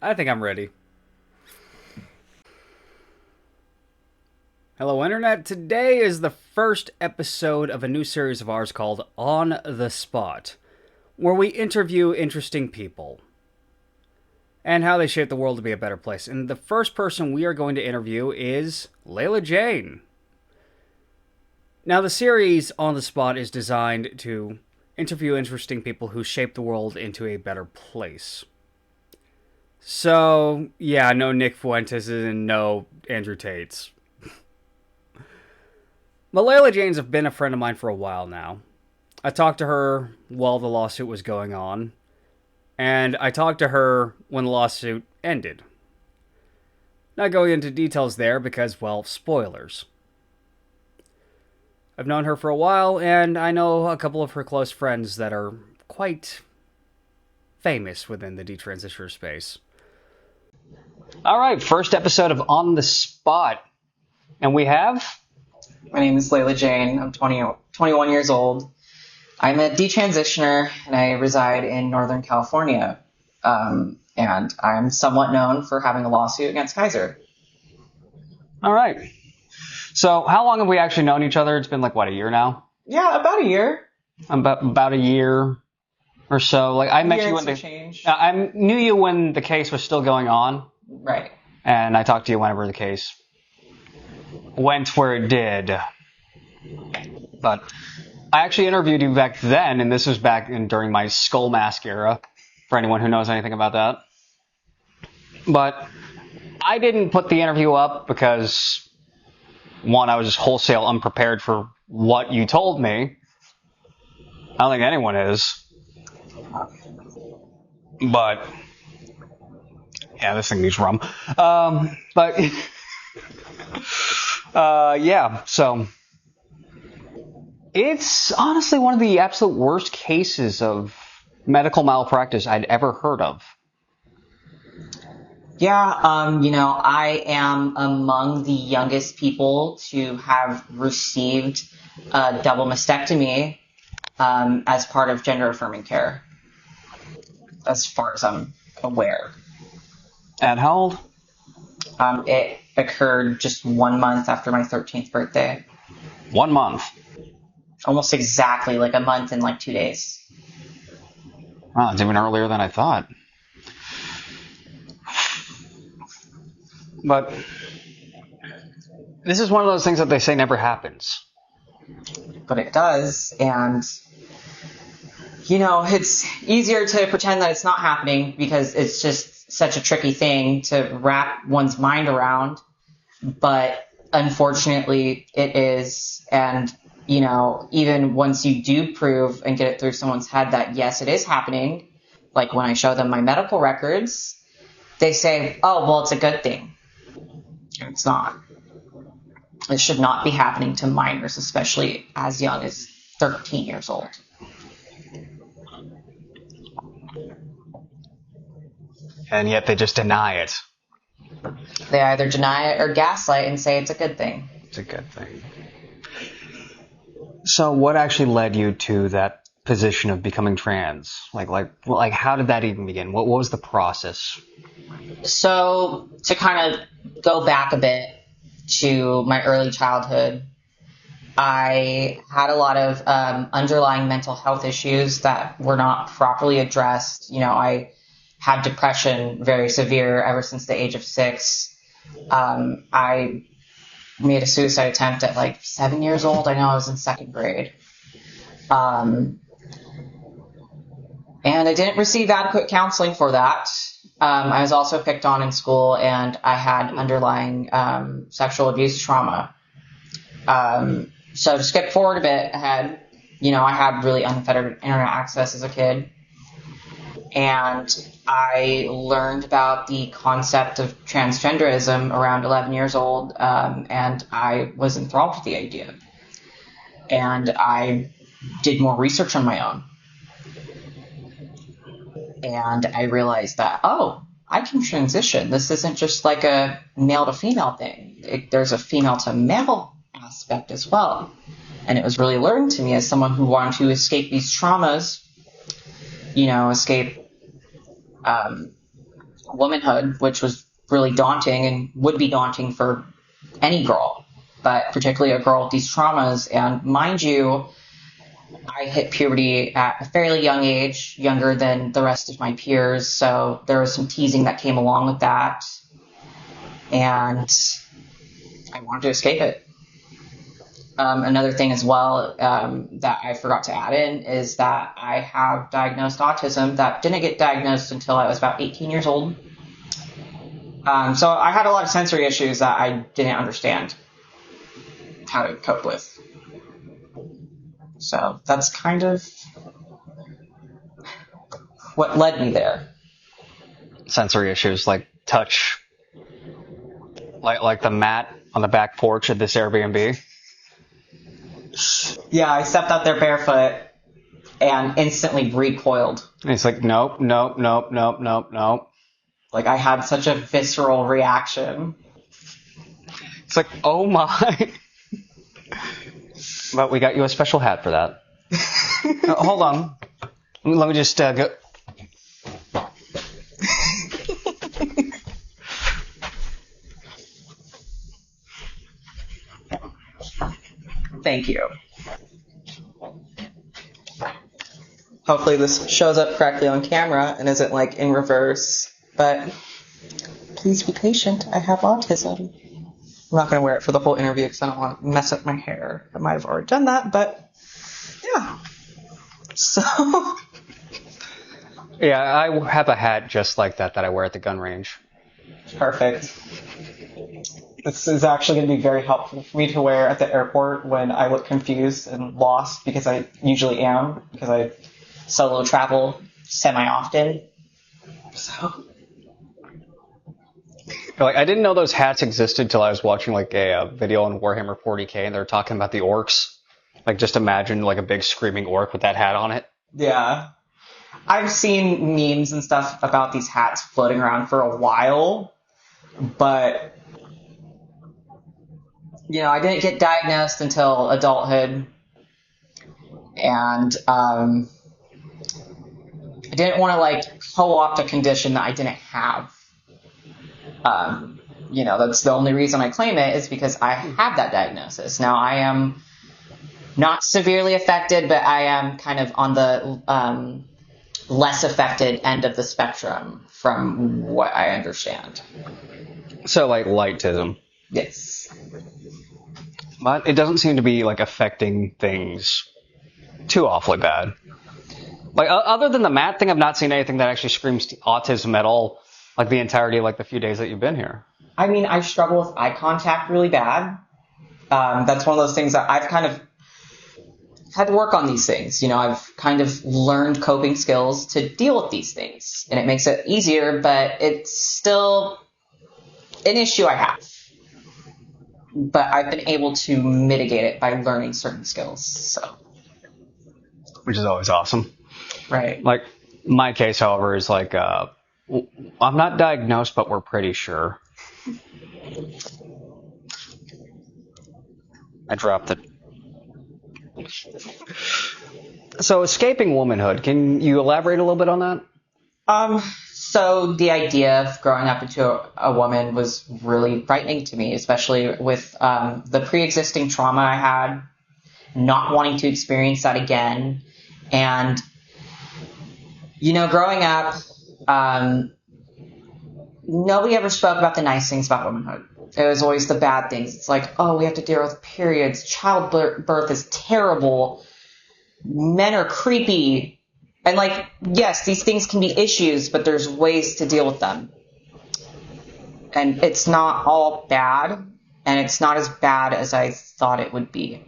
I think I'm ready. Hello, Internet. Today is the first episode of a new series of ours called On the Spot, where we interview interesting people and how they shape the world to be a better place. And the first person we are going to interview is Layla Jane. Now, the series On the Spot is designed to interview interesting people who shape the world into a better place. So, yeah, no Nick Fuentes and no Andrew Tates. But Layla Jane's have been a friend of mine for a while now. I talked to her while the lawsuit was going on, and I talked to her when the lawsuit ended. Not going into details there because, well, spoilers. I've known her for a while, and I know a couple of her close friends that are quite famous within the detransitioner space. All right, first episode of On the Spot. And we have... My name is Layla Jane. I'm 21 years old. I'm a detransitioner, and I reside in Northern California. And I'm somewhat known for having a lawsuit against Kaiser. All right. So how long have we actually known each other? It's been a year now? Yeah, about a year. About a year or so. I met you when I knew you when the case was still going on. Right. And I talked to you whenever the case went where it did. But I actually interviewed you back then, and this was during my skull mask era, for anyone who knows anything about that. But I didn't put the interview up because, one, I was just wholesale unprepared for what you told me. I don't think anyone is. But, yeah, this thing needs rum. Yeah, so it's honestly one of the absolute worst cases of medical malpractice I'd ever heard of. Yeah, I am among the youngest people to have received a double mastectomy as part of gender-affirming care, as far as I'm aware. At how old? It occurred just 1 month after my 13th birthday. 1 month? Almost exactly, a month and 2 days. Wow, it's even earlier than I thought. But this is one of those things that they say never happens. But it does, and, it's easier to pretend that it's not happening because it's just such a tricky thing to wrap one's mind around. But unfortunately, it is, and, even once you do prove and get it through someone's head that, yes, it is happening, when I show them my medical records, they say, oh, well, it's a good thing. It's not. It should not be happening to minors, especially as young as 13 years old. And yet they just deny it. They either deny it or gaslight and say it's a good thing. It's a good thing. So what actually led you to that position of becoming trans? How did that even begin? What was the process? So to kind of go back a bit to my early childhood, I had a lot of underlying mental health issues that were not properly addressed. I had depression very severe ever since the age of 6. I made a suicide attempt at 7 years old. I know I was in 2nd grade. And I didn't receive adequate counseling for that. I was also picked on in school, and I had underlying sexual abuse trauma. So to skip forward a bit ahead, I had really unfettered internet access as a kid. And I learned about the concept of transgenderism around 11 years old, and I was enthralled with the idea. And I did more research on my own. And I realized that, I can transition. This isn't just a male to female thing. There's a female to male aspect as well. And it was really learned to me as someone who wanted to escape these traumas, escape womanhood, which was really daunting and would be daunting for any girl, but particularly a girl with these traumas. And mind you, I hit puberty at a fairly young age, younger than the rest of my peers, so there was some teasing that came along with that, and I wanted to escape it. Another thing as well that I forgot to add in is that I have diagnosed autism that didn't get diagnosed until I was about 18 years old. So I had a lot of sensory issues that I didn't understand how to cope with. So that's kind of what led me there. Sensory issues like touch, like the mat on the back porch of this Airbnb. Yeah, I stepped out there barefoot and instantly recoiled. And it's like, nope. Like, I had such a visceral reaction. It's like, oh my. But we got you a special hat for that. Hold on. Let me just go. Thank you. Hopefully this shows up correctly on camera and isn't like in reverse, but please be patient. I have autism. I'm not going to wear it for the whole interview because I don't want to mess up my hair. I might have already done that, but yeah. So. Yeah, I have a hat just like that I wear at the gun range. Perfect. This is actually going to be very helpful for me to wear at the airport when I look confused and lost, because I usually am, because I solo travel semi-often. So. Like, I didn't know those hats existed till I was watching like a video on Warhammer 40k, and they're talking about the orcs. Like, just imagine like a big screaming orc with that hat on it. Yeah. I've seen memes and stuff about these hats floating around for a while, but you know, I didn't get diagnosed until adulthood, and I didn't want to like co-opt a condition that I didn't have. You know, that's the only reason I claim it, is because I have that diagnosis. Now, I am not severely affected, but I am kind of on the less affected end of the spectrum from what I understand. So, like, lightism. Yes. But it doesn't seem to be, like, affecting things too awfully bad. Like, other than the mat thing, I've not seen anything that actually screams autism at all, like, the entirety of, like, the few days that you've been here. I mean, I struggle with eye contact really bad. That's one of those things that I've kind of had to work on these things. You know, I've kind of learned coping skills to deal with these things, and it makes it easier, but it's still an issue I have. But I've been able to mitigate it by learning certain skills, so. Which is always awesome. Right. Like, my case, however, is like, I'm not diagnosed, but we're pretty sure. I dropped it. So, escaping womanhood, can you elaborate a little bit on that? So the idea of growing up into a woman was really frightening to me, especially with the pre-existing trauma I had, not wanting to experience that again. And, you know, growing up, nobody ever spoke about the nice things about womanhood. It was always the bad things. It's like, oh, we have to deal with periods. Childbirth is terrible. Men are creepy. And, like, yes, these things can be issues, but there's ways to deal with them. And it's not all bad, and it's not as bad as I thought it would be.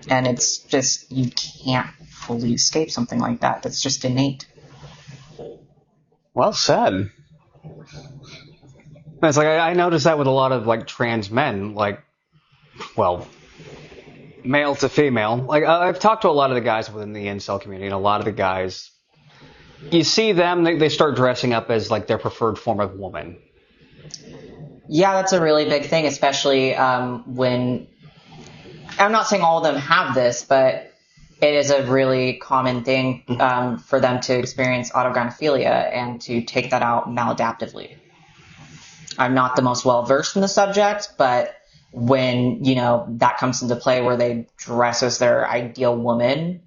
And it's just, you can't fully escape something like that. That's just innate. Well said. It's like, I noticed that with a lot of, like, trans men, like, well, male to female. Like, I've talked to a lot of the guys within the incel community, and a lot of the guys, you see them, they start dressing up as, like, their preferred form of woman. Yeah, that's a really big thing, especially when, I'm not saying all of them have this, but it is a really common thing for them to experience autogynephilia and to take that out maladaptively. I'm not the most well-versed in the subject, but when, that comes into play where they dress as their ideal woman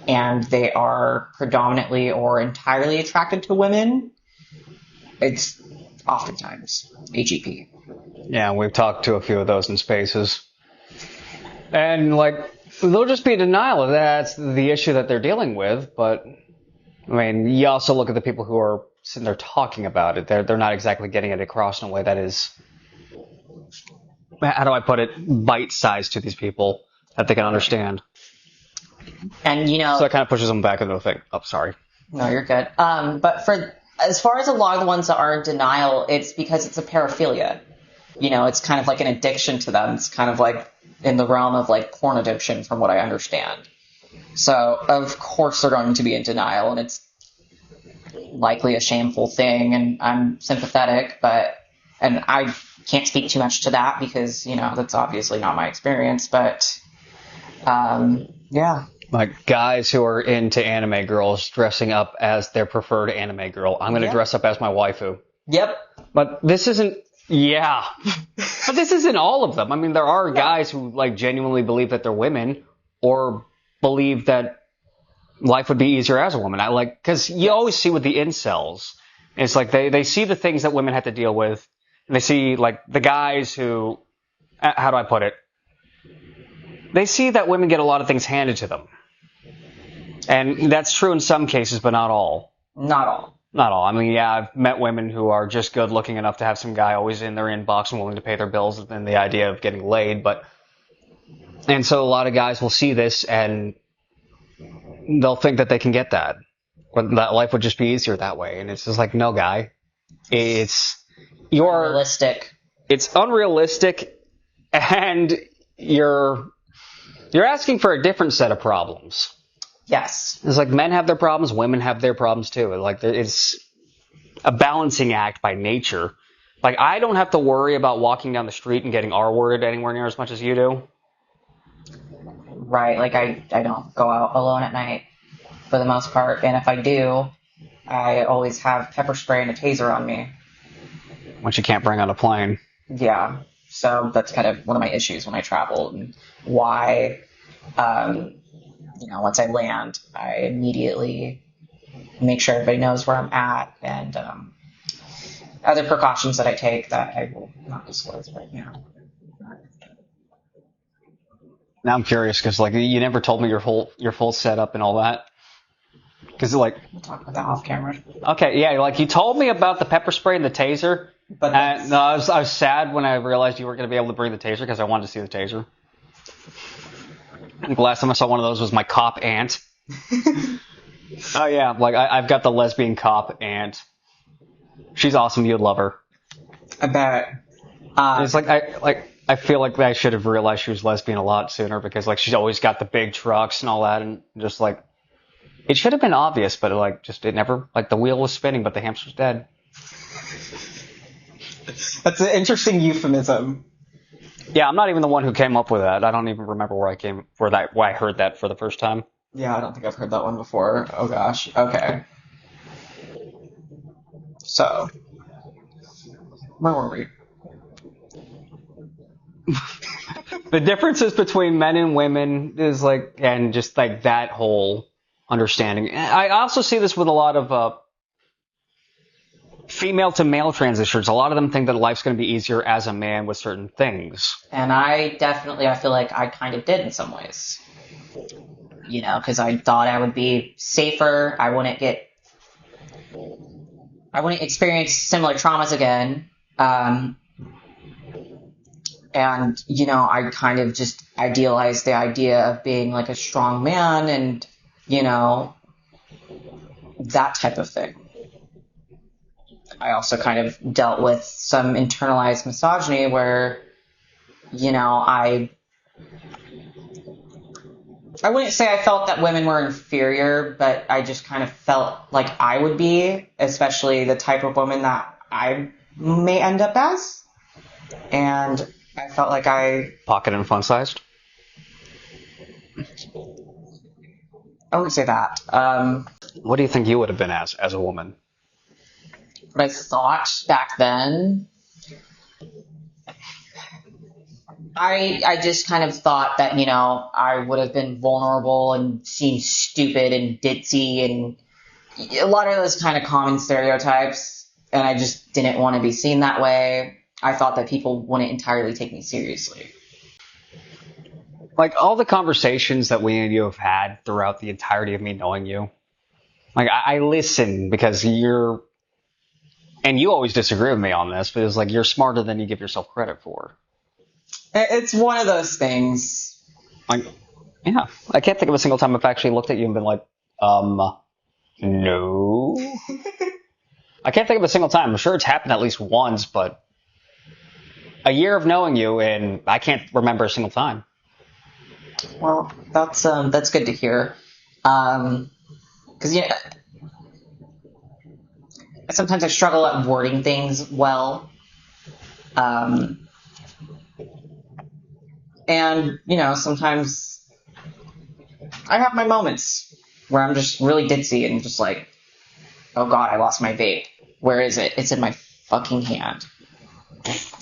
and they are predominantly or entirely attracted to women, it's oftentimes AGP. Yeah, we've talked to a few of those in spaces. And, they'll just be in denial of that's the issue that they're dealing with, but, you also look at the people who are sitting there talking about it. They're not exactly getting it across in a way that is, how do I put it, bite-sized to these people that they can understand. And, So that kind of pushes them back into the thing. Oh, sorry. No, you're good. But as far as a lot of the ones that are in denial, it's because it's a paraphilia. It's kind of like an addiction to them. It's kind of like in the realm of porn addiction from what I understand. So, of course, they're going to be in denial, and it's likely a shameful thing, and I'm sympathetic, and I can't speak too much to that because, that's obviously not my experience, but, yeah. Like guys who are into anime girls dressing up as their preferred anime girl. I'm going to dress up as my waifu. Yep. But this isn't, but this isn't all of them. There are guys who genuinely believe that they're women or believe that life would be easier as a woman. Because you always see with the incels, it's they see the things that women have to deal with, and they see the guys who, how do I put it? They see that women get a lot of things handed to them. And that's true in some cases, but not all. Not all. Not all. I've met women who are just good looking enough to have some guy always in their inbox and willing to pay their bills and the idea of getting laid. And so a lot of guys will see this and they'll think that they can get that. Or that life would just be easier that way. And it's just no, guy. It's unrealistic. It's unrealistic, and you're asking for a different set of problems. Yes. It's men have their problems, women have their problems too. It's a balancing act by nature. I don't have to worry about walking down the street and getting R-worded anywhere near as much as you do. Right. I don't go out alone at night for the most part. And if I do, I always have pepper spray and a taser on me. Which you can't bring on a plane. Yeah. So that's kind of one of my issues when I travel, and why, once I land, I immediately make sure everybody knows where I'm at, and other precautions that I take that I will not disclose right now. Now I'm curious because you never told me your full setup and all that. Because we'll talk about that off camera. Okay, yeah, you told me about the pepper spray and the taser. But no, I was sad when I realized you weren't going to be able to bring the taser because I wanted to see the taser. I think the last time I saw one of those was my cop aunt. Oh yeah, I've got the lesbian cop aunt. She's awesome. You'd love her. I bet. It's I feel like I should have realized she was lesbian a lot sooner because she's always got the big trucks and all that, and just it should have been obvious, but it never the wheel was spinning, but the hamster's dead. That's an interesting euphemism. Yeah, I'm not even the one who came up with that. I don't even remember why I heard that for the first time. Yeah, I don't think I've heard that one before. Oh gosh. Okay. So, where were we? The differences between men and women is and just that whole understanding. I also see this with a lot of female to male transitions. A lot of them think that life's going to be easier as a man with certain things. And I feel like I kind of did in some ways. Because I thought I would be safer. I wouldn't experience similar traumas again. And, I kind of just idealized the idea of being a strong man and, that type of thing. I also kind of dealt with some internalized misogyny where, I wouldn't say I felt that women were inferior, but I just kind of felt like I would be, especially the type of woman that I may end up as. And I felt like Pocket and fun-sized? I wouldn't say that. What do you think you would have been as a woman? What I thought back then, I just kind of thought that, I would have been vulnerable and seemed stupid and ditzy and a lot of those kind of common stereotypes. And I just didn't want to be seen that way. I thought that people wouldn't entirely take me seriously. Like, all the conversations that we and you have had throughout the entirety of me knowing you, like, I listen because and you always disagree with me on this, but it's like you're smarter than you give yourself credit for. It's one of those things. Like, yeah, I can't think of a single time I've actually looked at you and been like, no. I can't think of a single time. I'm sure it's happened at least once, but a year of knowing you, and I can't remember a single time. Well, that's good to hear. Because sometimes I struggle at wording things well. And sometimes I have my moments where I'm just really ditzy and just like, oh god, I lost my vape. Where is it? It's in my fucking hand.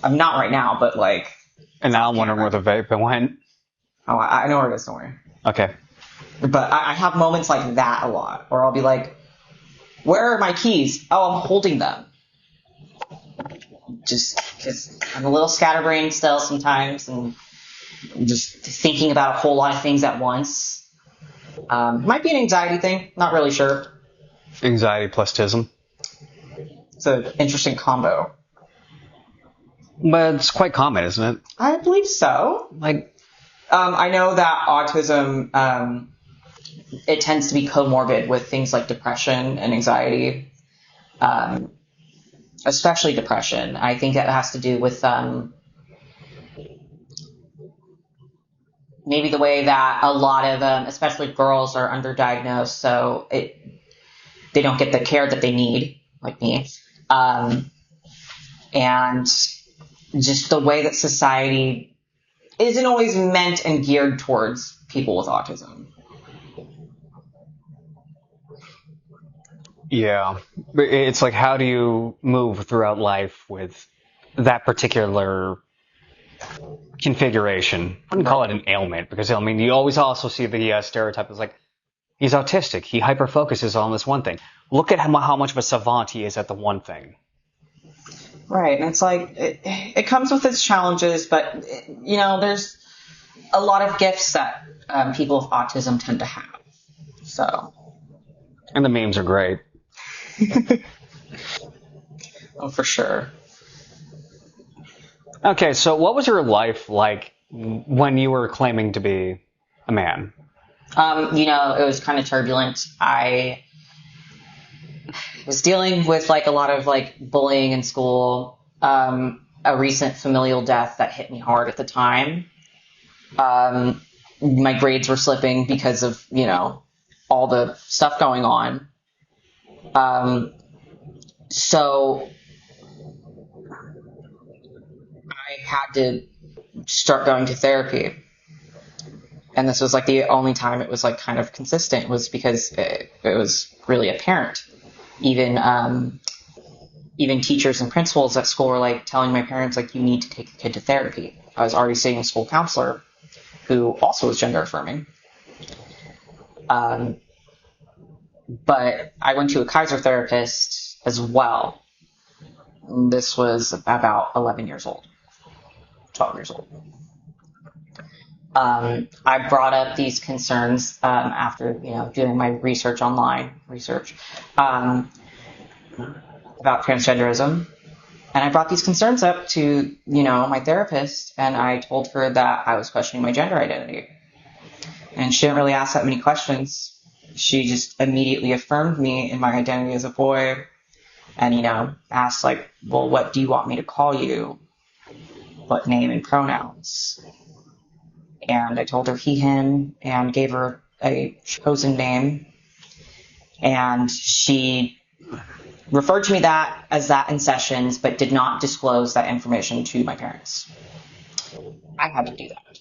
I'm not right now, but like. And now I'm wondering where the vape went. Oh, I know where it is, don't worry. Okay. But I have moments like that a lot, where I'll be like, where are my keys? Oh, I'm holding them. Just because I'm a little scatterbrained still sometimes, and I'm just thinking about a whole lot of things at once. Might be an anxiety thing, not really sure. Anxiety plus tism. It's an interesting combo. But it's quite common, isn't it? I believe so. Like, I know that autism, it tends to be comorbid with things like depression and anxiety, especially depression. I think that has to do with maybe the way that a lot of, especially girls, are underdiagnosed, so they don't get the care that they need, like me. And just the way that society isn't always meant and geared towards people with autism. Yeah. It's like, how do you move throughout life with that particular configuration? I wouldn't call it an ailment, because, I mean, you always also see the stereotype as like, he's autistic. He hyper-focuses on this one thing. Look at how much of a savant he is at the one thing. Right, and it's like, it comes with its challenges, but, there's a lot of gifts that people with autism tend to have. So. And the memes are great. Oh, for sure. Okay, so what was your life like when you were claiming to be a man? It was kind of turbulent. I was dealing with like a lot of like bullying in school, a recent familial death that hit me hard at the time. My grades were slipping because of, all the stuff going on. So I had to start going to therapy. And this was like the only time it was like kind of consistent, was because it was really apparent. Even teachers and principals at school were like telling my parents, like, you need to take the kid to therapy. I was already seeing a school counselor who also was gender affirming. But I went to a Kaiser therapist as well. This was about 11 years old, 12 years old. I brought up these concerns after, doing my online research about transgenderism. And I brought these concerns up to, my therapist, and I told her that I was questioning my gender identity. And she didn't really ask that many questions. She just immediately affirmed me in my identity as a boy and, asked like, well, what do you want me to call you? What name and pronouns? And I told her he, him, and gave her a chosen name. And she referred to me as that in sessions, but did not disclose that information to my parents. I had to do that,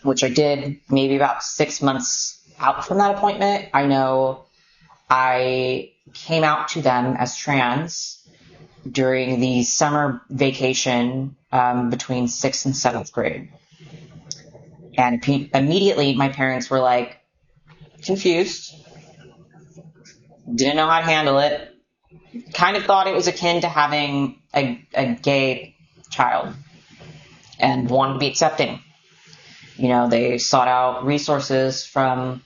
which I did maybe about 6 months out from that appointment. I know I came out to them as trans during the summer vacation between 6th and 7th grade. And immediately my parents were like confused, didn't know how to handle it, kind of thought it was akin to having a gay child and wanted to be accepting. You know, they sought out resources from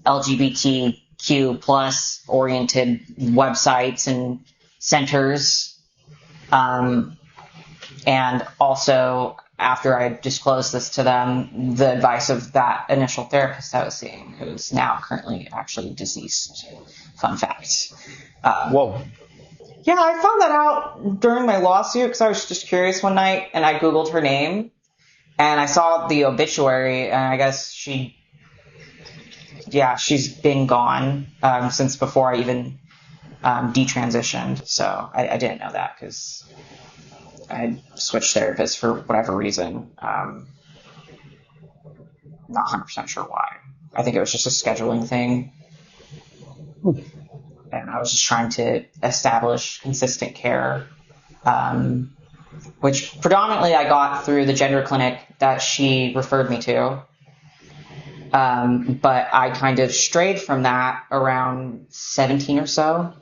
LGBTQ plus oriented websites and centers. And also, after I disclosed this to them, the advice of that initial therapist I was seeing, who's now currently actually deceased. Fun fact. Whoa. Yeah, I found that out during my lawsuit because I was just curious one night and I Googled her name and I saw the obituary and I guess she's been gone since before I even detransitioned. So I didn't know that because I switched therapists for whatever reason. Not 100% sure why. I think it was just a scheduling thing. And I was just trying to establish consistent care, which predominantly I got through the gender clinic that she referred me to. But I kind of strayed from that around 17 or so.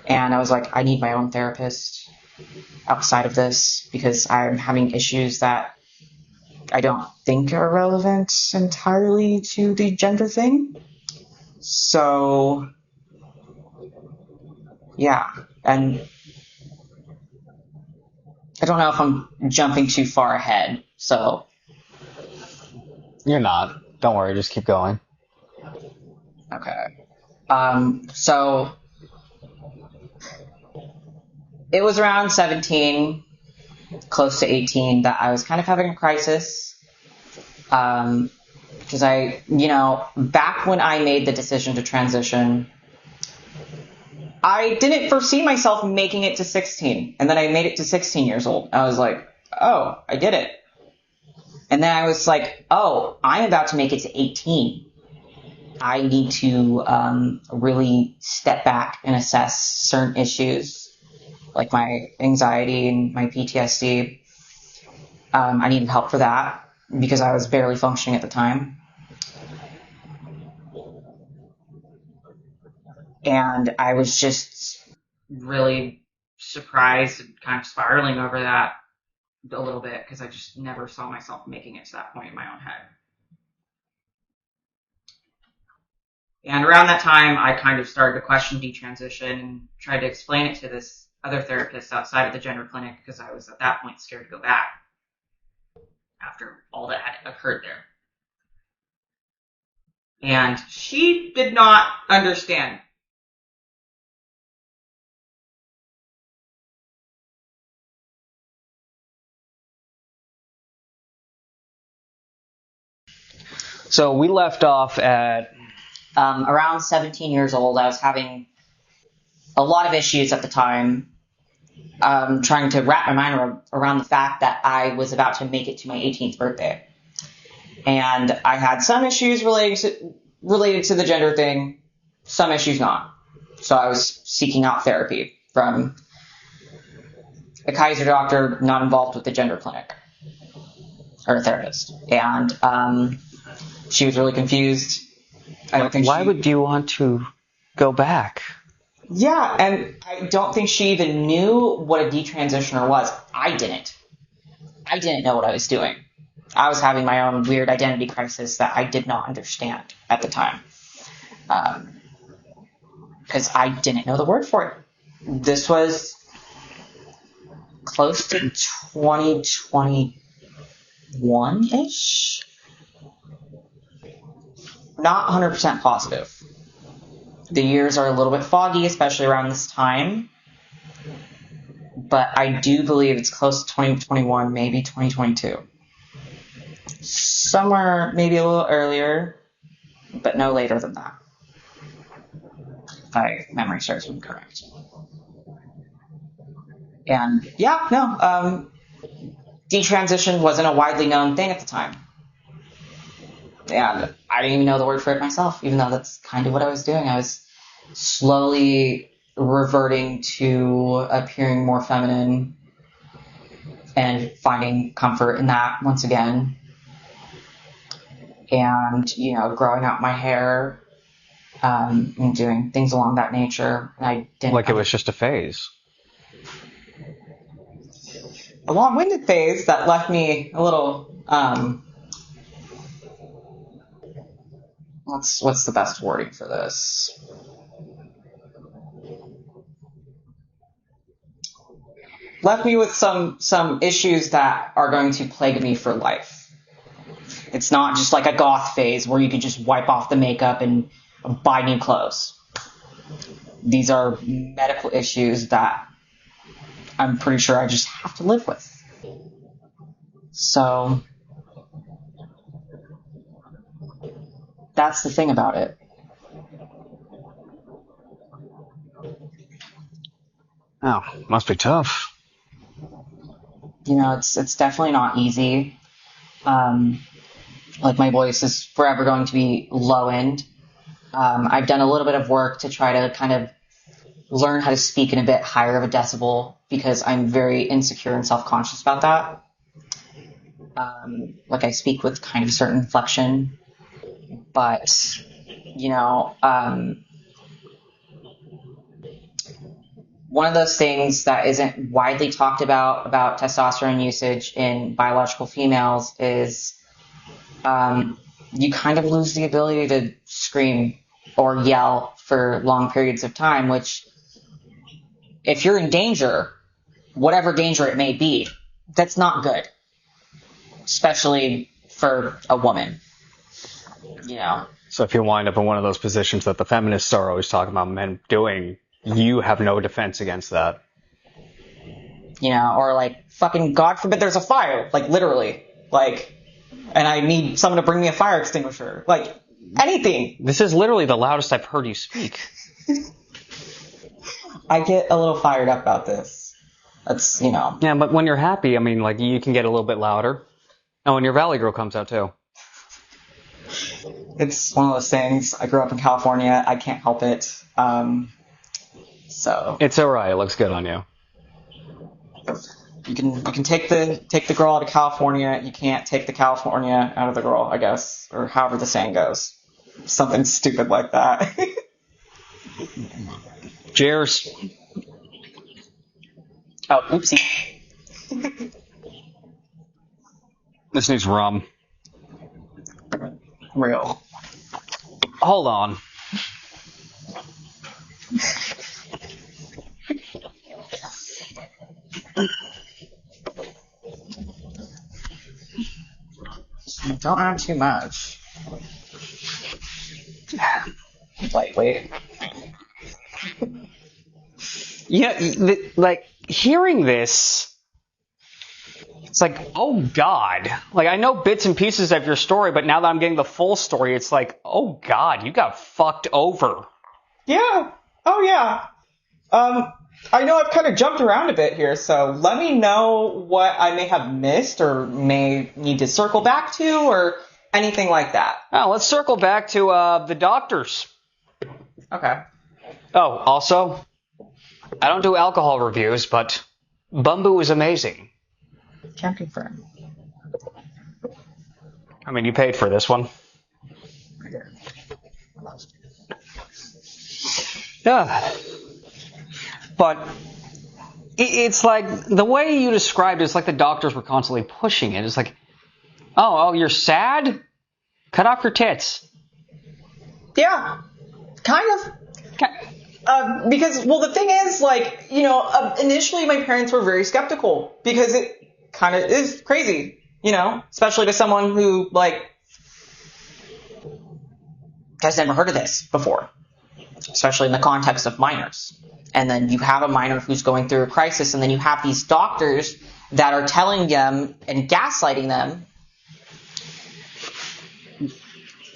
And I was like, I need my own therapist outside of this because I'm having issues that I don't think are relevant entirely to the gender thing. So, yeah. And I don't know if I'm jumping too far ahead, so. You're not. Don't worry, just keep going. Okay. So it was around 17, close to 18, that I was kind of having a crisis. Because back when I made the decision to transition, I didn't foresee myself making it to 16. And then I made it to 16 years old. I was like, oh, I did it. And then I was like, oh, I'm about to make it to 18. I need to really step back and assess certain issues, like my anxiety and my PTSD. I needed help for that because I was barely functioning at the time. And I was just really surprised and kind of spiraling over that a little bit because I just never saw myself making it to that point in my own head. And around that time, I kind of started to question detransition and tried to explain it to this other therapist outside of the gender clinic because I was at that point scared to go back after all that had occurred there. And she did not understand. So we left off at Around 17 years old, I was having a lot of issues at the time, trying to wrap my mind around the fact that I was about to make it to my 18th birthday. And I had some issues related to the gender thing, some issues not. So I was seeking out therapy from a Kaiser doctor not involved with the gender clinic, or a therapist. And she was really confused. I don't think Why would you want to go back? Yeah, and I don't think she even knew what a detransitioner was. I didn't know what I was doing. I was having my own weird identity crisis that I did not understand at the time. Because I didn't know the word for it. This was close to 2021-ish. Not 100% positive. The years are a little bit foggy, especially around this time. But I do believe it's close to 2021, maybe 2022. Somewhere maybe a little earlier, but no later than that. If my memory serves me correct. And detransition wasn't a widely known thing at the time. And I didn't even know the word for it myself, even though that's kind of what I was doing. I was slowly reverting to appearing more feminine and finding comfort in that once again. And, growing out my hair, and doing things along that nature. And I didn't. Like it was just a phase. A long-winded phase that left me a little, what's the best wording for this? Left me with some issues that are going to plague me for life. It's not just like a goth phase where you can just wipe off the makeup and buy new clothes. These are medical issues that I'm pretty sure I just have to live with. So that's the thing about it. Oh, must be tough. It's definitely not easy. Like my voice is forever going to be low end. I've done a little bit of work to try to kind of learn how to speak in a bit higher of a decibel because I'm very insecure and self-conscious about that. Like I speak with kind of a certain inflection, but, one of those things that isn't widely talked about testosterone usage in biological females is you kind of lose the ability to scream or yell for long periods of time, which if you're in danger, whatever danger it may be, that's not good, especially for a woman. So if you wind up in one of those positions that the feminists are always talking about men doing, you have no defense against that. Or like fucking God forbid there's a fire, like literally, like, and I need someone to bring me a fire extinguisher, like anything. This is literally the loudest I've heard you speak. I get a little fired up about this. That's, Yeah, but when you're happy, I mean, like, you can get a little bit louder. And when your Valley Girl comes out, too. It's one of those things. I grew up in California. I can't help it. So it's alright. It looks good on you. You can take the girl out of California. You can't take the California out of the girl, I guess, or however the saying goes. Something stupid like that. Cheers. Oh, oopsie. This needs rum. Real. Hold on. Don't add too much. Lightweight. Yeah, like, hearing this, it's like, oh God. Like, I know bits and pieces of your story, but now that I'm getting the full story, it's like, oh God, you got fucked over. Yeah. Oh yeah. I know I've kind of jumped around a bit here, so let me know what I may have missed or may need to circle back to or anything like that. Oh, let's circle back to the doctors. Okay. Oh, also, I don't do alcohol reviews, but Bumbu is amazing. Can't confirm. I mean, you paid for this one. Yeah. But it's like, the way you described it, it's like the doctors were constantly pushing it. It's like, oh, you're sad? Cut off your tits. Yeah. Kind of. Because, well, the thing is, like, initially my parents were very skeptical because it kind of is crazy, especially to someone who, like, has never heard of this before, especially in the context of minors. And then you have a minor who's going through a crisis, and then you have these doctors that are telling them and gaslighting them,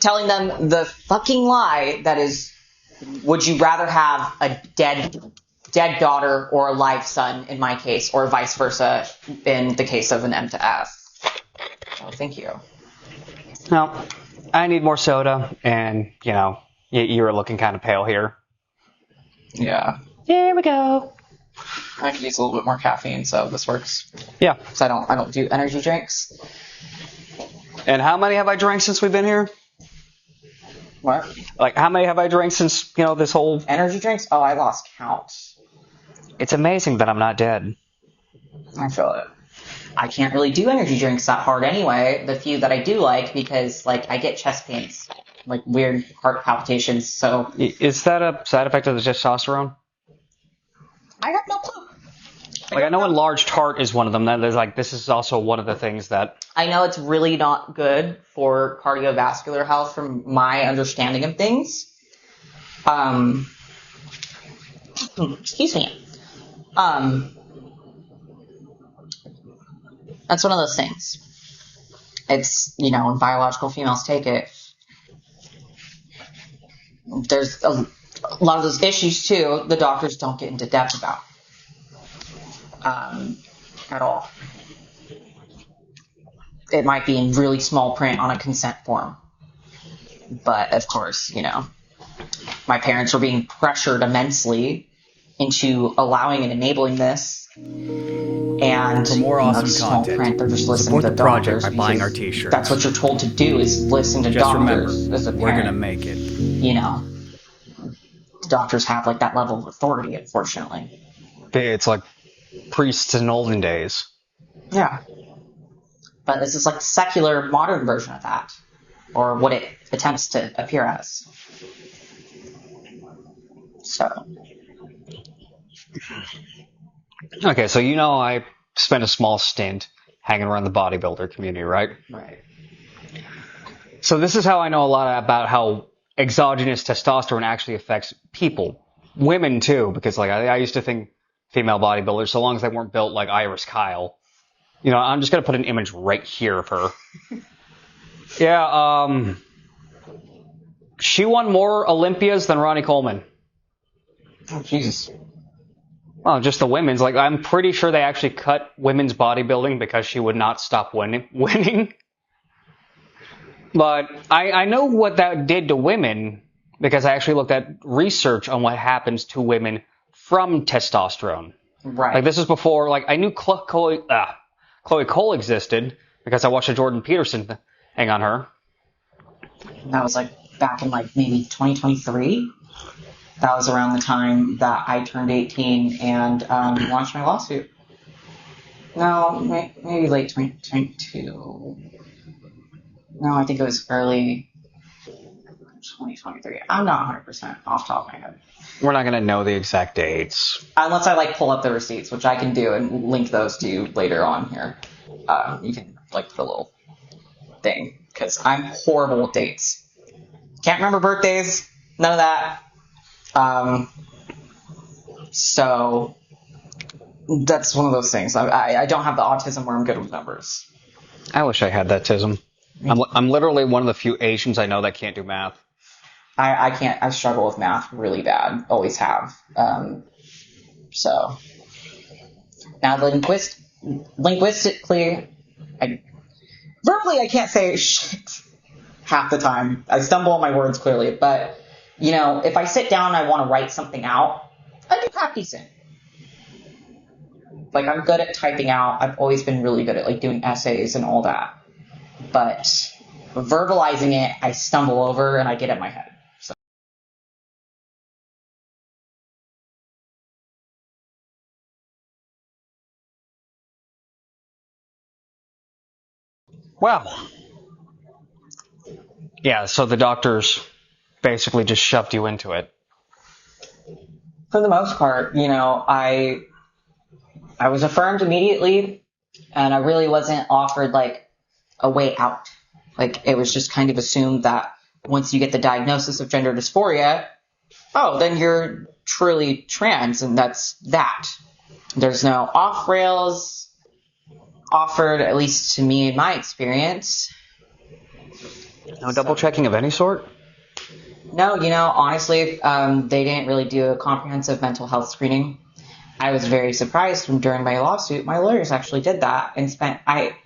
telling them the fucking lie that is, would you rather have a dead daughter or a live son in my case, or vice versa in the case of an M to F. Oh, thank you. Now, I need more soda, and, you were looking kind of pale here. Yeah. Here we go. I could use a little bit more caffeine, so this works. Yeah. Because I don't do energy drinks. And how many have I drank since we've been here? What? Like, how many have I drank since, this whole... Energy drinks? Oh, I lost count. It's amazing that I'm not dead. I feel it. I can't really do energy drinks that hard anyway. The few that I do like, because, I get chest pains. Weird heart palpitations, so... Is that a side effect of the testosterone? I have no clue. I know enlarged heart is one of them. There's this is also one of the things that... I know it's really not good for cardiovascular health from my understanding of things. Excuse me. That's one of those things. It's, when biological females take it, there's a lot of those issues too the doctors don't get into depth about. At all. It might be in really small print on a consent form. But, of course, my parents were being pressured immensely into allowing and enabling this. And for more awesome small content, print, they're just listening support to the project doctors by buying our t-shirts. That's what you're told to do, is listen to Just doctors. remember, As a we're parent, gonna make it. The doctors have that level of authority, unfortunately. It's like priests in olden days. Yeah. But this is the secular modern version of that. Or what it attempts to appear as. So. Okay, so I spent a small stint hanging around the bodybuilder community, right? Right. So this is how I know a lot about how exogenous testosterone actually affects people. Women, too, because I used to think female bodybuilders, so long as they weren't built like Iris Kyle. I'm just going to put an image right here of her. Yeah, she won more Olympias than Ronnie Coleman. Oh, Jesus. Well, just the women's. I'm pretty sure they actually cut women's bodybuilding because she would not stop winning. But I know what that did to women because I actually looked at research on what happens to women from testosterone. Right. This is before, I knew Chloe Cole existed because I watched a Jordan Peterson thing on her. That was back in maybe 2023. That was around the time that I turned 18 and launched my lawsuit. No, maybe late 2022. No, I think it was early 2023. I'm not 100% off the top of my head. We're not going to know the exact dates. Unless I pull up the receipts, which I can do and link those to you later on here. You can the little thing, because I'm horrible with dates. Can't remember birthdays, none of that. So that's one of those things. I don't have the autism where I'm good with numbers. I wish I had that tism. I'm literally one of the few Asians I know that can't do math. I can't. I struggle with math really bad. Always have. So now linguistically, verbally I can't say shit half the time. I stumble on my words clearly, but if I sit down and I want to write something out, I do half decent. I'm good at typing out. I've always been really good at doing essays and all that. But verbalizing it, I stumble over and I get in my head. So. Well, yeah, so the doctors basically just shoved you into it. For the most part, I was affirmed immediately, and I really wasn't offered a way out. It was just kind of assumed that once you get the diagnosis of gender dysphoria, then you're truly trans, and that's that. There's no off rails offered, at least to me in my experience. No double checking of any sort? No, honestly, they didn't really do a comprehensive mental health screening. I was very surprised when during my lawsuit, my lawyers actually did that and I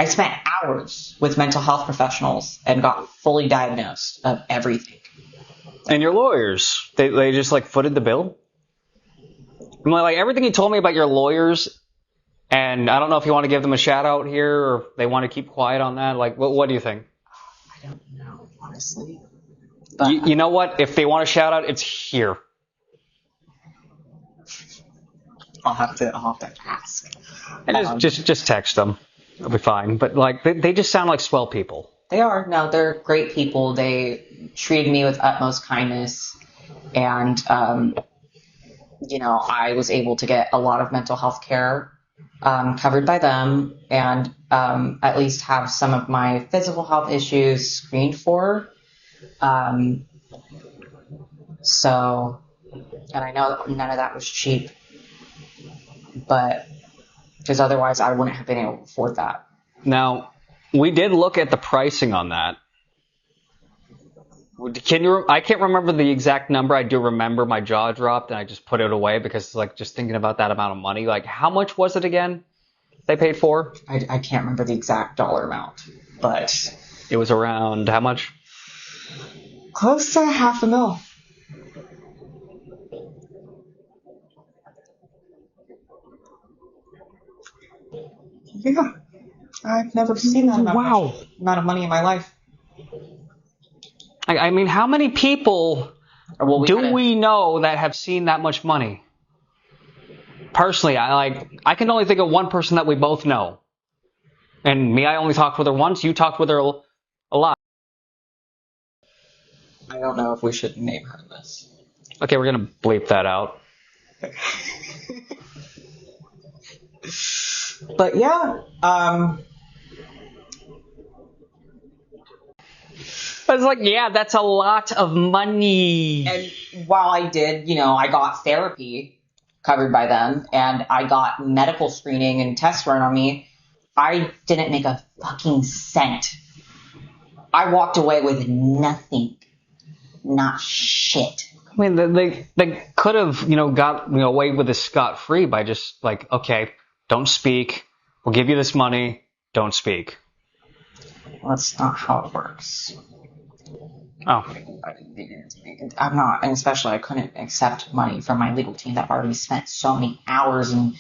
I spent hours with mental health professionals and got fully diagnosed of everything. And your lawyers, they just like footed the bill? I mean, like everything you told me about your lawyers, and I don't know if you want to give them a shout out here or if they want to keep quiet on that. Like, what do you think? I don't know, honestly. But You know what? If they want a shout out, it's here. I'll have to ask. And just text them. It'll be fine. But like, they just sound like swell people. They are. No, they're great people. They treated me with utmost kindness. And, I was able to get a lot of mental health care covered by them and at least have some of my physical health issues screened for. And I know none of that was cheap, but because otherwise I wouldn't have been able to afford that. Now, we did look at the pricing on that. I can't remember the exact number. I do remember my jaw dropped and I just put it away because like just thinking about that amount of money, like how much was it again they paid for? I can't remember the exact dollar amount, but it was around how much? Close to $500,000. Yeah, I've never seen that amount of money in my life. I mean, how many people we know that have seen that much money? Personally, I can only think of one person that we both know. And me, I only talked with her once. You talked with her a lot. I don't know if we should name her this. Okay, we're going to bleep that out. But yeah, I was like, yeah, that's a lot of money. And while I did, I got therapy covered by them and I got medical screening and tests run on me, I didn't make a fucking cent. I walked away with nothing. Not shit. I mean, they could have, got away with this scot-free by just like, okay, don't speak. We'll give you this money. Don't speak. Well, that's not how it works. Oh. I'm not, and especially I couldn't accept money from my legal team that already spent so many hours, and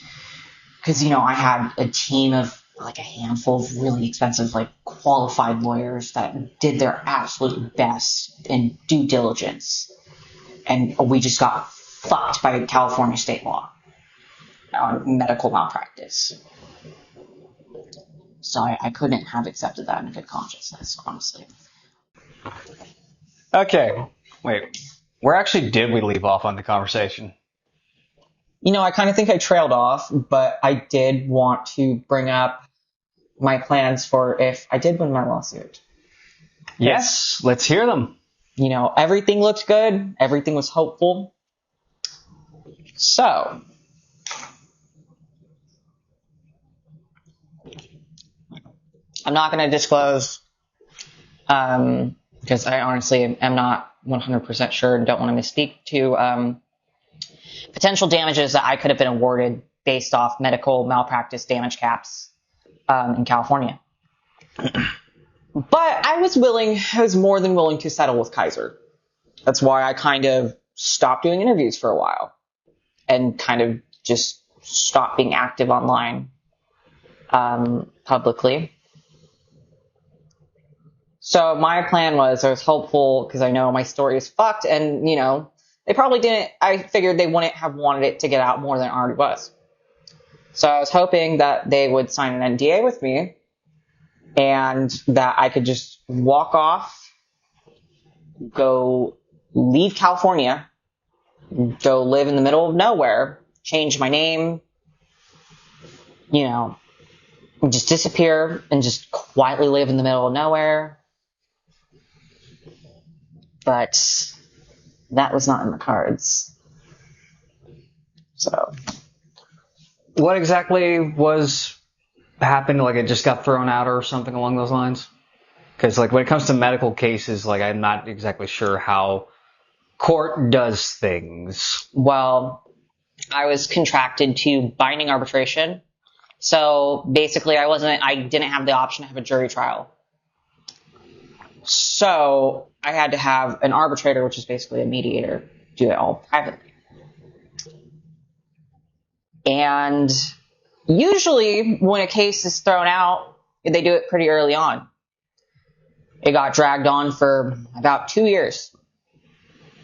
because I had a team of like a handful of really expensive, like qualified lawyers that did their absolute best in due diligence, and we just got fucked by California state law on medical malpractice. So I couldn't have accepted that in good consciousness, honestly. Okay, wait. Where actually did we leave off on the conversation? I kind of think I trailed off, but I did want to bring up my plans for if I did win my lawsuit. Yes, let's hear them. Everything looked good. Everything was hopeful. So, I'm not going to disclose because I honestly am not 100% sure and don't want to misspeak to potential damages that I could have been awarded based off medical malpractice damage caps in California. But I was more than willing to settle with Kaiser. That's why I kind of stopped doing interviews for a while and kind of just stopped being active online publicly. So my plan was I was hopeful because I know my story is fucked and, they probably didn't, I figured they wouldn't have wanted it to get out more than it already was. So I was hoping that they would sign an NDA with me and that I could just walk off, go leave California, go live in the middle of nowhere, change my name, just disappear and just quietly live in the middle of nowhere. But that was not in the cards. So, what exactly was happened? Like it just got thrown out or something along those lines? Because like when it comes to medical cases, like I'm not exactly sure how court does things. Well, I was contracted to binding arbitration So basically I didn't have the option to have a jury trial. So I had to have an arbitrator, which is basically a mediator, do it all privately. And usually when a case is thrown out, they do it pretty early on. It got dragged on for about 2 years.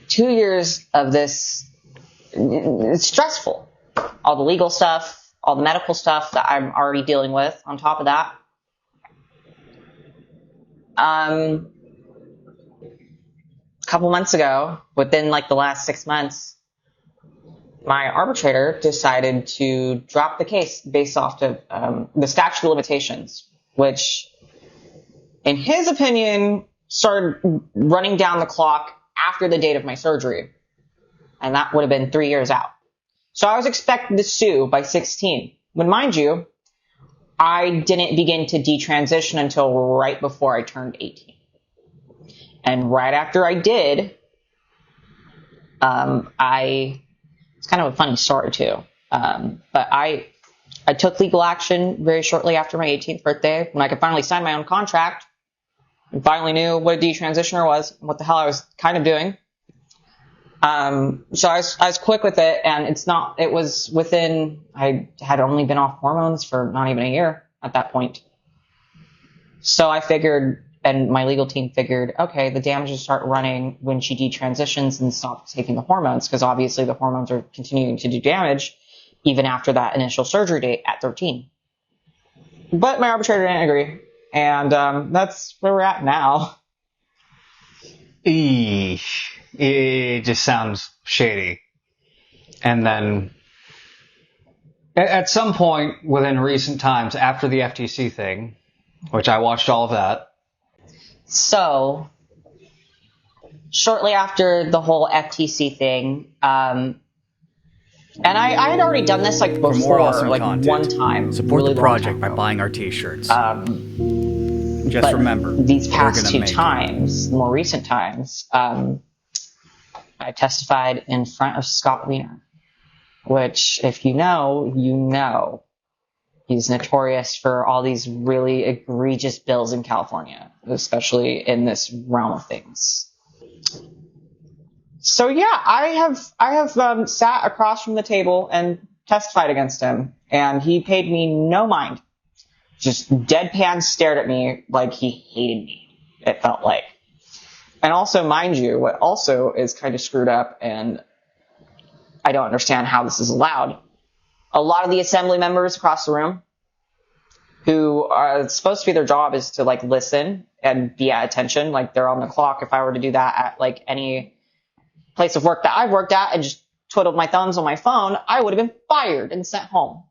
2 years of this. It's stressful. All the legal stuff, all the medical stuff that I'm already dealing with on top of that. A couple months ago, within like the last 6 months, my arbitrator decided to drop the case based off of the statute of limitations, which, in his opinion, started running down the clock after the date of my surgery. And that would have been 3 years out. So I was expected to sue by 16. When, mind you, I didn't begin to detransition until right before I turned 18. And right after I did, it's kind of a funny story too. But I took legal action very shortly after my 18th birthday when I could finally sign my own contract and finally knew what a detransitioner was and what the hell I was kind of doing. So I was quick with it, and it was within, I had only been off hormones for not even a year at that point. So I figured, and my legal team figured, okay, the damages start running when she detransitions and stops taking the hormones, because obviously the hormones are continuing to do damage even after that initial surgery date at 13. But my arbitrator didn't agree, and that's where we're at now. Eesh. It just sounds shady. And then, at some point within recent times, after the FTC thing, which I watched all of that. So, shortly after the whole FTC thing, and I had already done this like before, For more awesome like content, one time. support really the project by buying our t-shirts. Just remember, these past we're two gonna make times, more recent times, I testified in front of Scott Wiener, which, if you know, you know. He's notorious for all these really egregious bills in California, especially in this realm of things. So yeah, I have sat across from the table and testified against him, and he paid me no mind. Just deadpan stared at me like he hated me, it felt like. And also, mind you, what also is kind of screwed up, and I don't understand how this is allowed, a lot of the assembly members across the room, who are supposed to be their job is to like listen and be at attention, like they're on the clock. If I were to do that at like any place of work that I've worked at and just twiddled my thumbs on my phone, I would have been fired and sent home.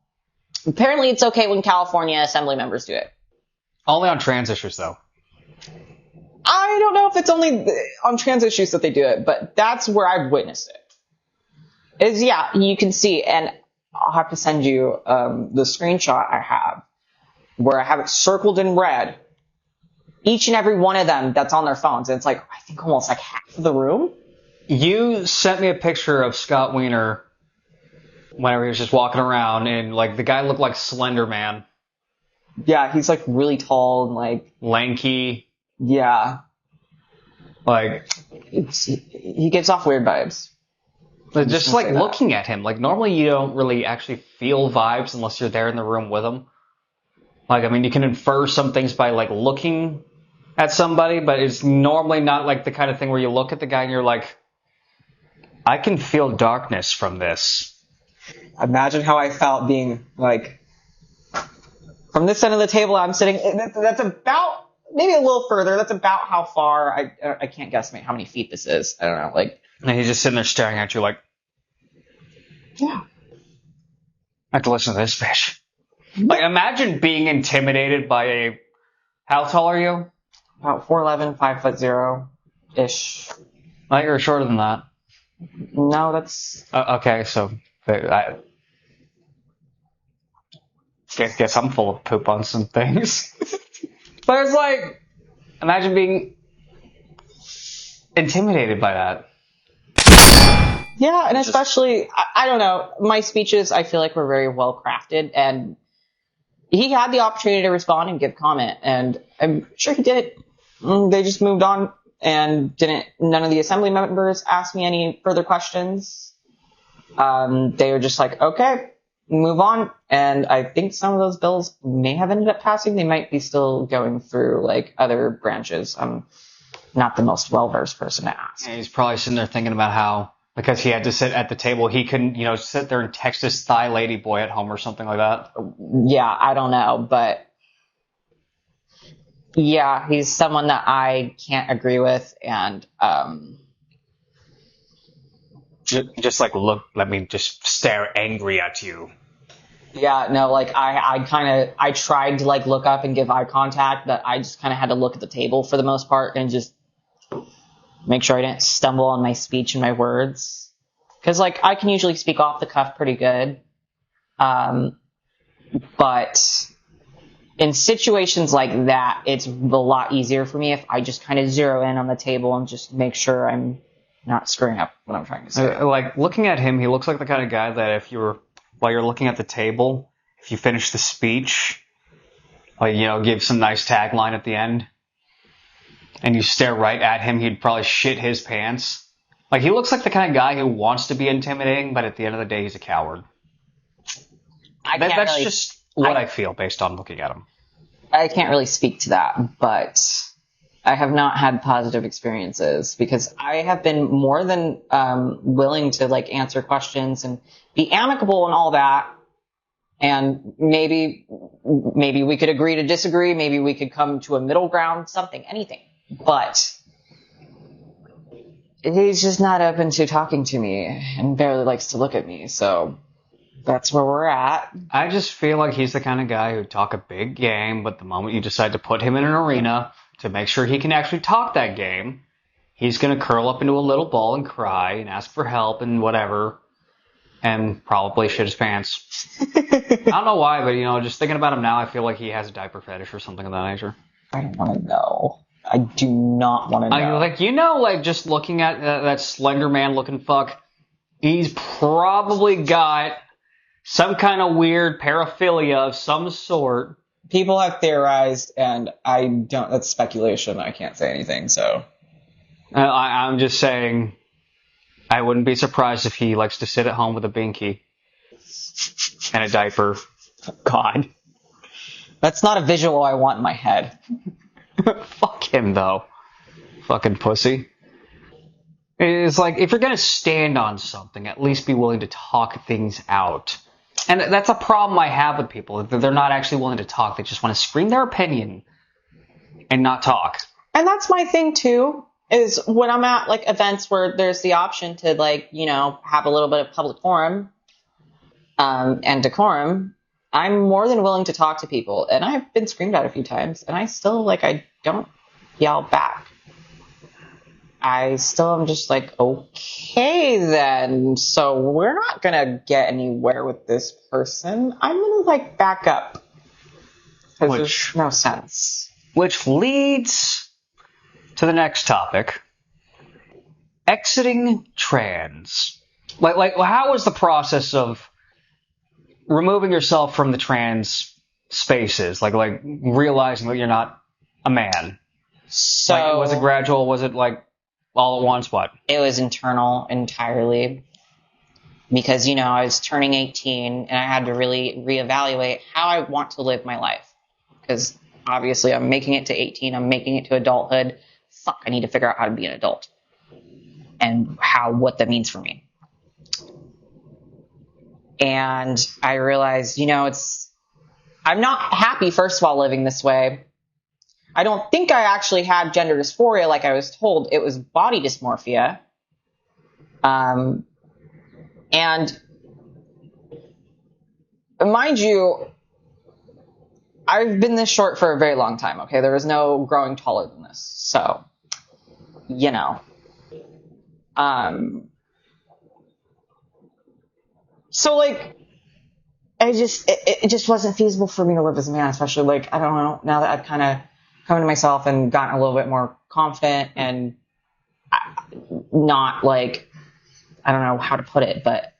Apparently it's okay when California assembly members do it. Only on trans issues, though. I don't know if it's only on trans issues that they do it, but that's where I've witnessed it. Yeah, you can see, and I'll have to send you the screenshot I have, where I have it circled in red. Each and every one of them that's on their phones, and it's like, I think almost like half of the room. You sent me a picture of Scott Wiener whenever he was just walking around, and like the guy looked like Slender Man. Yeah, he's like really tall and like lanky. Yeah. Like, he gives off weird vibes. Just like looking at him, like normally you don't really actually feel vibes unless you're there in the room with him. Like, I mean, you can infer some things by like looking at somebody, but it's normally not like the kind of thing where you look at the guy and you're like, I can feel darkness from this. Imagine how I felt being like, from this end of the table I'm sitting, that's about, maybe a little further, that's about how far, I can't guesstimate how many feet this is. I don't know, like. And he's just sitting there staring at you like, yeah. I have to listen to this bitch. Like, imagine being intimidated by a, how tall are you? About 4'11", 5'0"-ish. Like, you're shorter than that. No, that's... okay, so, I guess I'm full of poop on some things. But it's like, imagine being intimidated by that. Yeah, and especially, I don't know, my speeches I feel like were very well crafted, and he had the opportunity to respond and give comment, and I'm sure he did. They just moved on and none of the assembly members asked me any further questions. They were just like, okay, move on. And I think some of those bills may have ended up passing. They might be still going through like other branches. I'm not the most well-versed person to ask. Yeah, he's probably sitting there thinking about how, because he had to sit at the table, he couldn't, sit there and text his thigh lady boy at home or something like that. Yeah, I don't know, but yeah, he's someone that I can't agree with, and just like, look, let me just stare angry at you. Yeah, no, like I tried to like look up and give eye contact, but I just kind of had to look at the table for the most part and just make sure I didn't stumble on my speech and my words. Cause like I can usually speak off the cuff pretty good. But in situations like that, it's a lot easier for me if I just kind of zero in on the table and just make sure I'm not screwing up what I'm trying to say. Like looking at him, he looks like the kind of guy that while you're looking at the table, if you finish the speech, give some nice tagline at the end, and you stare right at him, he'd probably shit his pants. Like, he looks like the kind of guy who wants to be intimidating, but at the end of the day, he's a coward. That's just what I feel based on looking at him. I can't really speak to that, but I have not had positive experiences because I have been more than willing to like answer questions and be amicable and all that. And maybe we could agree to disagree. Maybe we could come to a middle ground, something, anything. But he's just not open to talking to me and barely likes to look at me. So that's where we're at. I just feel like he's the kind of guy who'd talk a big game, but the moment you decide to put him in an arena to make sure he can actually talk that game, he's going to curl up into a little ball and cry and ask for help and whatever, and probably shit his pants. I don't know why, but, just thinking about him now, I feel like he has a diaper fetish or something of that nature. I don't want to know. I do not want to know. Just looking at that Slender Man looking fuck, he's probably got some kind of weird paraphilia of some sort. People have theorized, and that's speculation. I can't say anything, so. I'm just saying, I wouldn't be surprised if he likes to sit at home with a binky and a diaper. God. That's not a visual I want in my head. Fuck him, though. Fucking pussy. It's like, if you're gonna stand on something, at least be willing to talk things out. And that's a problem I have with people. They're not actually willing to talk. They just want to scream their opinion and not talk. And that's my thing, too, is when I'm at, like, events where there's the option to, like, have a little bit of public forum and decorum, I'm more than willing to talk to people. And I've been screamed at a few times, and I still, I don't yell back. I still am just like, okay, then. So we're not going to get anywhere with this person. I'm going to, back up. Because there's no sense. Which leads to the next topic. Exiting trans. How is the process of removing yourself from the trans spaces? Like realizing that you're not a man? So was it gradual? Was it all at once? What? It was internal entirely. Because, I was turning 18 and I had to really reevaluate how I want to live my life. Because obviously I'm making it to 18, I'm making it to adulthood. Fuck, I need to figure out how to be an adult. And what that means for me. And I realized, I'm not happy, first of all, living this way. I don't think I actually had gender dysphoria like I was told. It was body dysmorphia. And mind you, I've been this short for a very long time, okay? There was no growing taller than this. So, So, it just wasn't feasible for me to live as a man, especially, I don't know, now that I've kind of come to myself and gotten a little bit more confident and not, I don't know how to put it, but,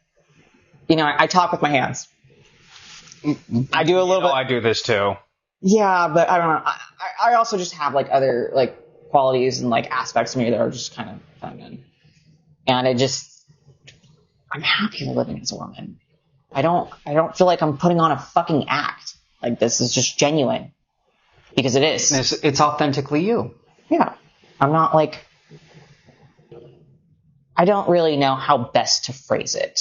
I talk with my hands. I do a little bit. I do this too. Yeah, but I don't know. I also just have like other like qualities and like aspects of me that are just kind of feminine. And I'm happy living as a woman. I don't feel like I'm putting on a fucking act. Like this is just genuine. Because it is. It's authentically you. Yeah. I'm not like, I don't really know how best to phrase it.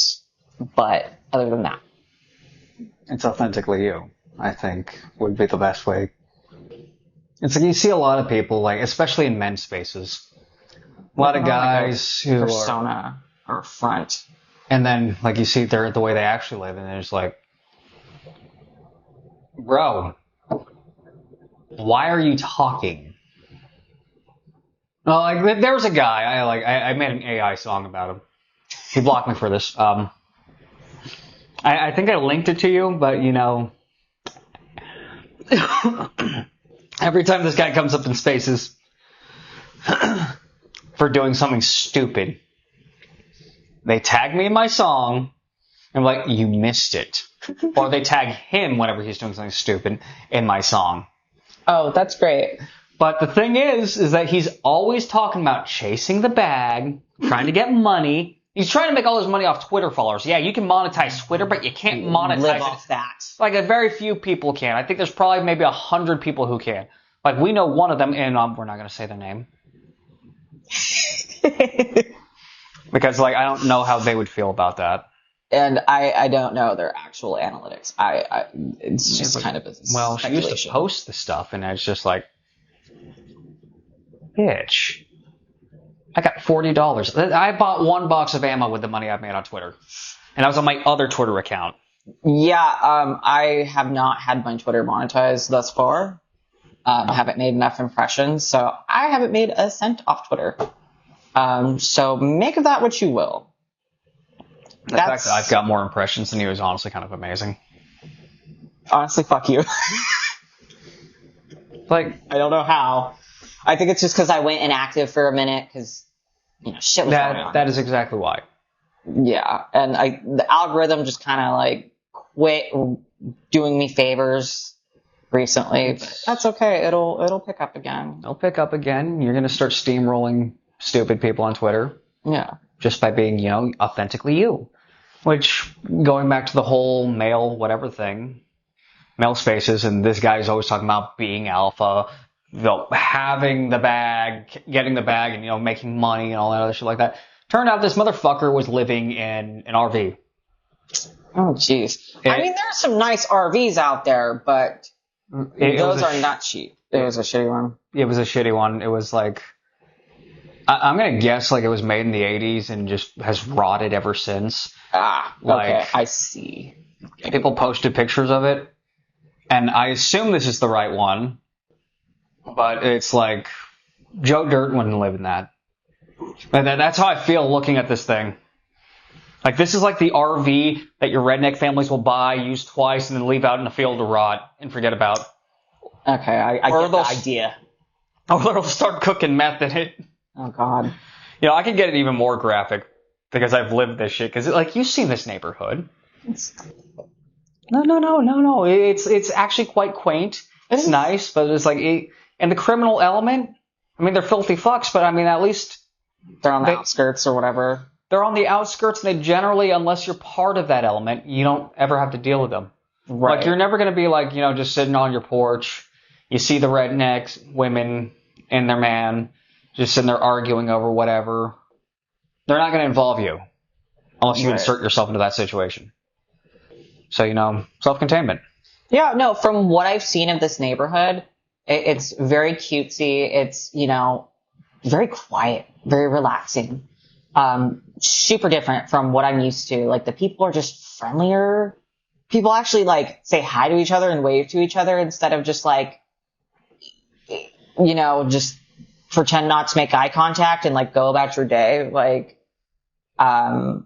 But other than that. It's authentically you, I think, would be the best way. It's like you see a lot of people, like, especially in men's spaces. A lot of guys who persona or front. And then, like, you see the way they actually live, and it's like, bro, why are you talking? Well, like, there was a guy, I made an AI song about him. He blocked me for this. I think I linked it to you, but, you know, every time this guy comes up in spaces for doing something stupid, they tag me in my song, and I'm like, you missed it. Or they tag him whenever he's doing something stupid in my song. Oh, that's great. But the thing is that he's always talking about chasing the bag, trying to get money. He's trying to make all his money off Twitter followers. Yeah, you can monetize Twitter, but you can't monetize live off that. Like, a very few people can. I think there's probably maybe 100 people who can. Like, we know one of them, and we're not going to say their name. Because, like, I don't know how they would feel about that. And I don't know their actual analytics. It's just kind of a well, she used to post the stuff, and it's just like, bitch. I got $40. I bought one box of ammo with the money I've made on Twitter. And I was on my other Twitter account. Yeah, I have not had my Twitter monetized thus far. I haven't made enough impressions, so I haven't made a cent off Twitter. So make of that what you will. The fact that I've got more impressions than you is honestly kind of amazing. Honestly, fuck you. Like, I don't know how. I think it's just because I went inactive for a minute because, you know, shit was going on. That is exactly why. Yeah, and the algorithm just kind of like quit doing me favors recently, but that's okay. It'll pick up again. It'll pick up again. You're gonna start steamrolling stupid people on Twitter. Yeah. Just by being, you know, authentically you. Which, going back to the whole male whatever thing, male spaces, and this guy's always talking about being alpha, you know, having the bag, getting the bag, and, you know, making money and all that other shit like that. Turned out this motherfucker was living in an RV. Oh, jeez. I mean, there's some nice RVs out there, but those are not cheap. It was a shitty one. It was a shitty one. It was like, I'm going to guess like it was made in the 80s and just has rotted ever since. Ah, okay. I see. People posted pictures of it, and I assume this is the right one, but it's like, Joe Dirt wouldn't live in that. And that's how I feel looking at this thing. Like, this is like the RV that your redneck families will buy, use twice, and then leave out in the field to rot and forget about. Okay, I get the idea. Or they'll start cooking meth in it. Oh, God. You know, I could get it even more graphic because I've lived this shit. Because, like, you've seen this neighborhood. No. It's actually quite quaint. It's nice, but it's like, and the criminal element, I mean, they're filthy fucks, but I mean, at least they're on the outskirts or whatever. They're on the outskirts, and they generally, unless you're part of that element, you don't ever have to deal with them. Right. Like, you're never going to be like, you know, just sitting on your porch. You see the rednecks, women, and their man just sitting there arguing over whatever. They're not going to involve you unless you insert yourself into that situation. So, you know, self-containment. Yeah, no, from what I've seen of this neighborhood, it's very cutesy. It's, you know, very quiet, very relaxing. Super different from what I'm used to. Like, the people are just friendlier. People actually, like, say hi to each other and wave to each other instead of just, like, you know, just pretend not to make eye contact and, like, go about your day. Like, unless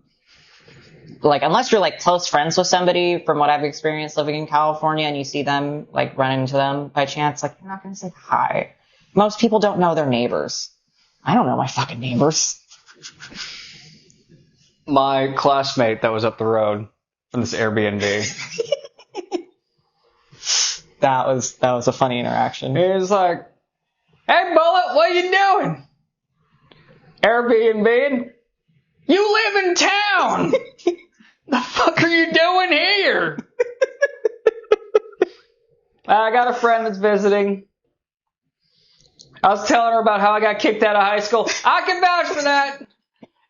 you're, like, close friends with somebody, from what I've experienced living in California, and you see them, like, run into them by chance, like, you're not going to say hi. Most people don't know their neighbors. I don't know my fucking neighbors. My classmate that was up the road from this Airbnb, That was a funny interaction. He was like, "Hey, Bullet, what you doing? Airbnb? You live in town. The fuck are you doing here?" I got a friend that's visiting. I was telling her about how I got kicked out of high school. I can vouch for that.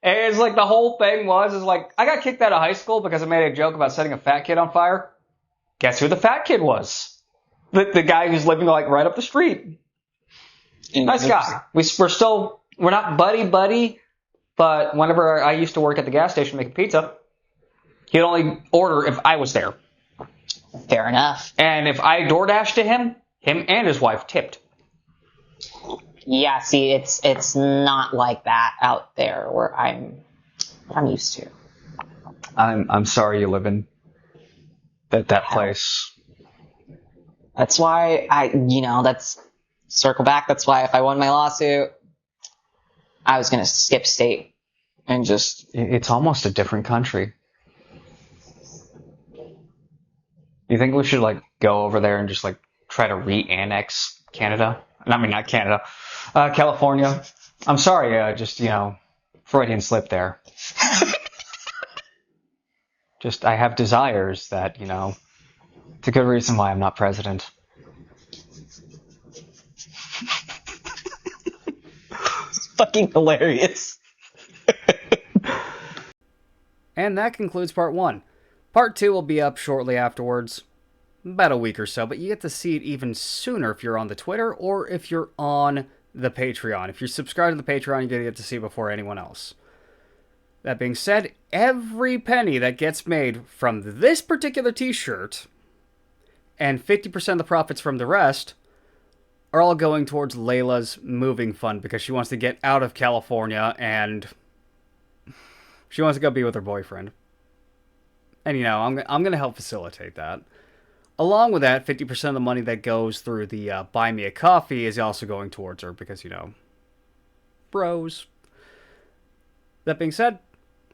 And it's like the whole thing is like, I got kicked out of high school because I made a joke about setting a fat kid on fire. Guess who the fat kid was? The guy who's living like right up the street. Nice guy. We're not buddy, but whenever I used to work at the gas station making pizza, he'd only order if I was there. Fair enough. And if I DoorDashed to him and his wife tipped. Yeah, see, it's not like that out there where I'm used to. I'm sorry you live in that place. That's why that's circle back. That's why if I won my lawsuit, I was going to skip state and just... It's almost a different country. You think we should like go over there and just like try to re-annex Canada? I mean, not Canada. California. I'm sorry, just, Freudian slip there. Just, I have desires that, it's a good reason why I'm not president. It's fucking hilarious. And that concludes part 1. Part 2 will be up shortly afterwards. About a week or so, but you get to see it even sooner if you're on the Twitter or if you're on the Patreon. If you're subscribed to the Patreon, you're going to get to see it before anyone else. That being said, every penny that gets made from this particular t-shirt and 50% of the profits from the rest are all going towards Layla's moving fund because she wants to get out of California and she wants to go be with her boyfriend. And, I'm going to help facilitate that. Along with that, 50% of the money that goes through the Buy Me a Coffee is also going towards her because, bros. That being said,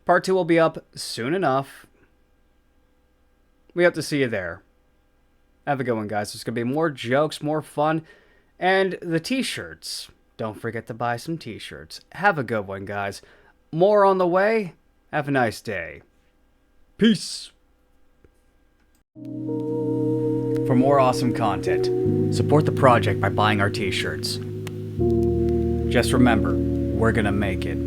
part 2 will be up soon enough. We hope to see you there. Have a good one, guys. There's going to be more jokes, more fun, and the t-shirts. Don't forget to buy some t-shirts. Have a good one, guys. More on the way. Have a nice day. Peace. For more awesome content, support the project by buying our t-shirts. Just remember, we're gonna make it.